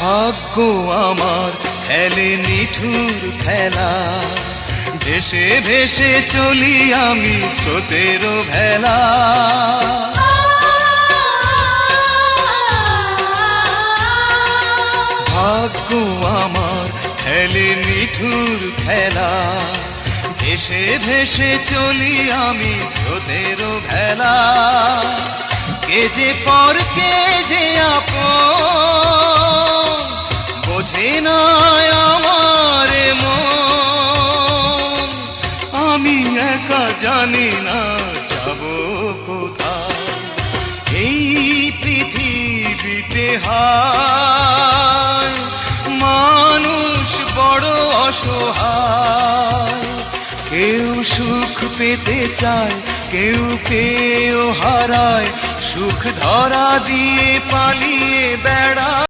ভাগ্য আমার খেলে নিঠুর খেলা, ভেসে ভেসে চলি আমি স্রোতের ভেলা। ভাগ্য আমার খেলে নিঠুর খেলা, ভেসে ভেসে চলি আমি স্রোতের ভেলা। কে যে পর কে যে আপন বোঝে না আমার মন, আমি একা জানি না যাব কোথায়। এই পৃথিবীতে হায় মানুষ বড় অসহায়, কেউ সুখ পেতে চায় কেউ পেয়েও হারায়, সুখ ধরা দিয়ে পালিয়ে বেড়ায়।